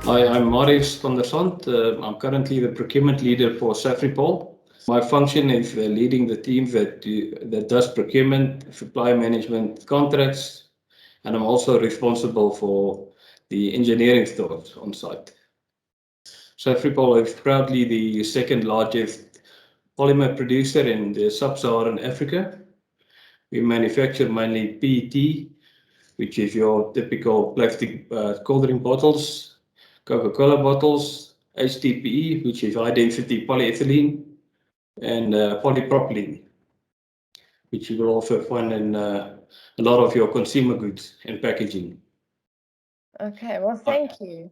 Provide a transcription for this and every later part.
Hi, I'm Marius van der Sant. I'm currently the procurement leader for SAFRIPOL. My function is leading the team that does procurement, supply management, contracts, and I'm also responsible for the engineering stores on site. SAFRIPOL is proudly the second largest polymer producer in the sub-Saharan Africa. We manufacture mainly PET, which is your typical plastic cold drink bottles, Coca-Cola bottles, HDPE, which is high-density polyethylene, and polypropylene, which you will also find in a lot of your consumer goods and packaging. Okay, well, thank you.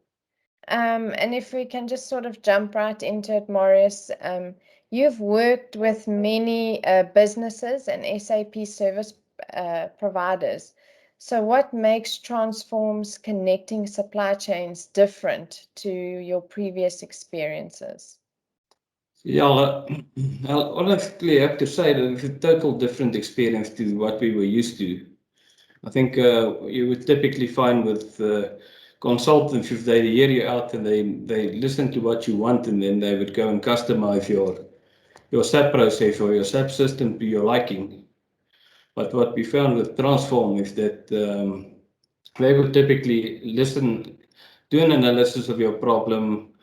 And if we can just sort of jump right into it, Maurice, you've worked with many businesses and SAP service providers. So what makes Transform's connecting supply chains different to your previous experiences? Yeah, I'll honestly have to say that it's a total different experience to what we were used to. I think you would typically find with consultants, if they hear you out and they listen to what you want, and then they would go and customize your SAP process or your SAP system to your liking. But what we found with Transform is that they would typically listen, do an analysis of your problem,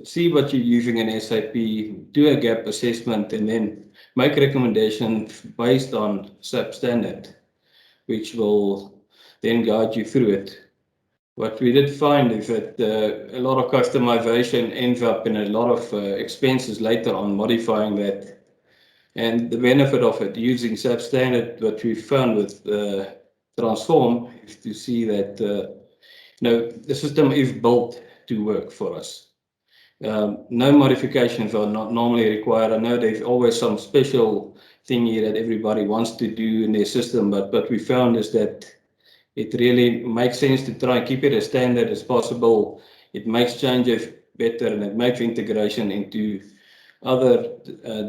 see what you're using in SAP, do a gap assessment, and then make recommendations based on SAP standard, which will then guide you through it. What we did find is that a lot of customization ends up in a lot of expenses later on modifying that. And the benefit of it using SAP standard, what we found with Transform, is to see that the system is built to work for us. No modifications are not normally required. I know there's always some special thing here that everybody wants to do in their system, but what we found is that it really makes sense to try and keep it as standard as possible. It makes changes better and it makes integration into other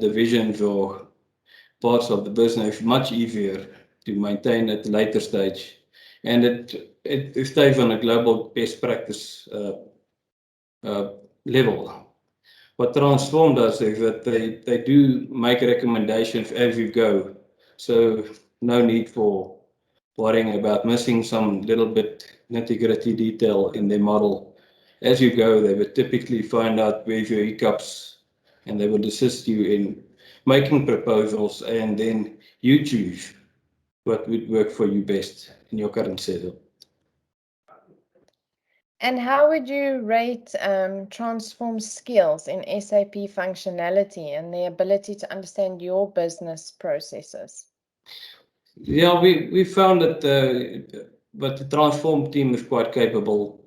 divisions or parts of the business much easier to maintain at a later stage. And it stays on a global best practice level. What Transform does is that they do make recommendations as you go. So no need for worrying about missing some little bit nitty-gritty detail in their model. As you go, they would typically find out where your hiccups and they would assist you in making proposals, and then you choose what would work for you best in your current setup. And how would you rate Transform's skills in SAP functionality and the ability to understand your business processes? Yeah, we found that but the Transform team is quite capable.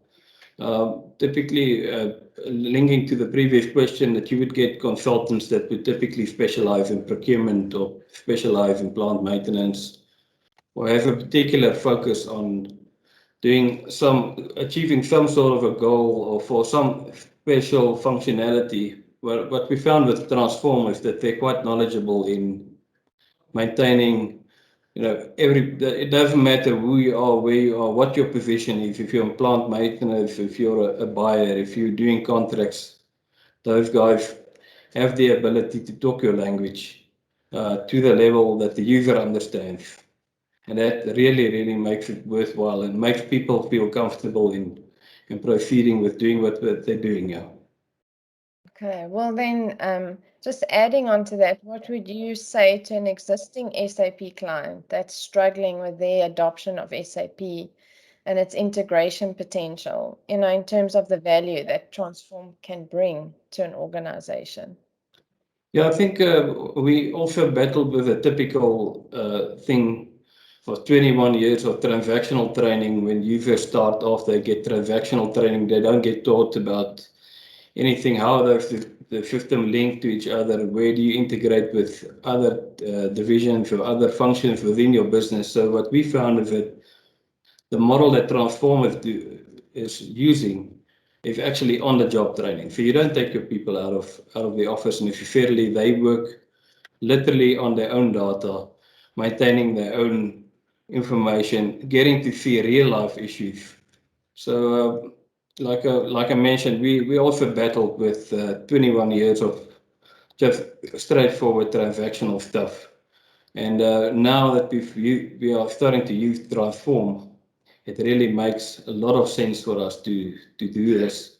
Typically, linking to the previous question, that you would get consultants that would typically specialize in procurement or specialize in plant maintenance or have a particular focus on achieving some sort of a goal or for some special functionality. Well, what we found with Transform is that they're quite knowledgeable in maintaining, it doesn't matter who you are, where you are, what your position is. If you're in plant maintenance, if you're a buyer, if you're doing contracts, those guys have the ability to talk your language to the level that the user understands. And that really, really makes it worthwhile and makes people feel comfortable in proceeding with doing what they're doing now. Okay, well then, just adding on to that, what would you say to an existing SAP client that's struggling with their adoption of SAP and its integration potential, in terms of the value that Transform can bring to an organization? Yeah, I think we also battled with a typical thing for 21 years of transactional training. When users start off, they get transactional training. They don't get taught about anything, how does the system link to each other, where do you integrate with other divisions or other functions within your business. So what we found is that the model that Transform is using is actually on-the-job training. So you don't take your people out of the office necessarily. They work literally on their own data, maintaining their own information, getting to see real-life issues. So like I mentioned, we also battled with 21 years of just straightforward transactional stuff. And now that we are starting to use Transform, it really makes a lot of sense for us to do this.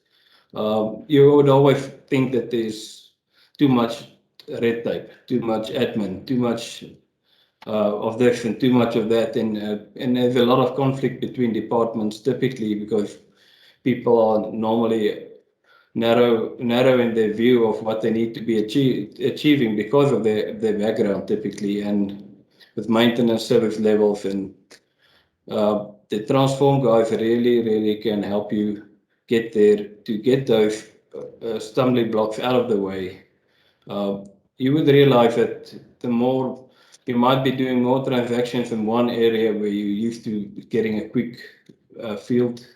You would always think that there's too much red tape, too much admin, too much of this and too much of that, and there's a lot of conflict between departments typically because people are normally narrow in their view of what they need to be achieving because of their background typically, and with maintenance service levels, and the Transform guys really can help you get there to get those stumbling blocks out of the way. You would realize that the more you might be doing more transactions in one area where you're used to getting a quick field.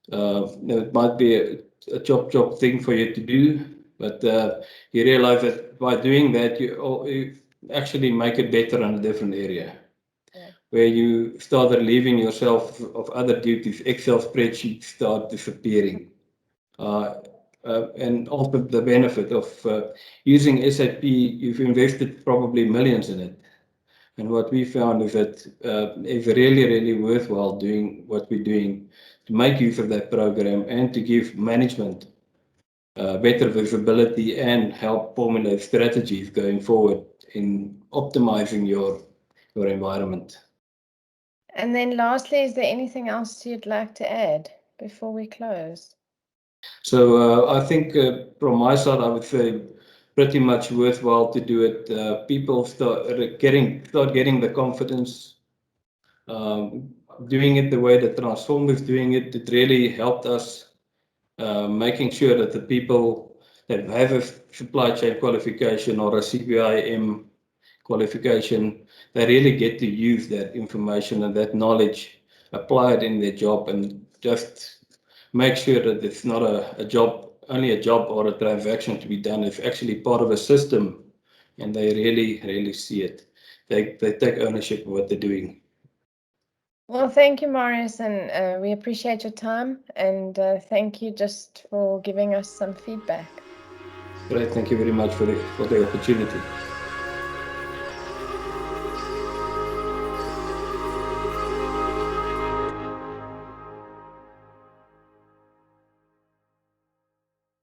It might be a chop thing for you to do, but you realize that by doing that, you actually make it better in a different area. Yeah. Where you start relieving yourself of other duties, Excel spreadsheets start disappearing. Uh, and also the benefit of using SAP, you've invested probably millions in it. And what we found is that it's really worthwhile doing what we're doing to make use of that program and to give management better visibility and help formulate strategies going forward in optimizing your environment. And then lastly, is there anything else you'd like to add before we close? So I think from my side, I would say pretty much worthwhile to do it. People start getting the confidence, doing it the way that Transform is doing it. It really helped us making sure that the people that have a supply chain qualification or a CBIM qualification, they really get to use that information and that knowledge, apply it in their job, and just make sure that it's not a job, only a job or a transaction to be done. It's actually part of a system, and they really see it. They take ownership of what they're doing. Well, thank you, Marius, and we appreciate your time, and thank you just for giving us some feedback. Great, thank you very much for the opportunity.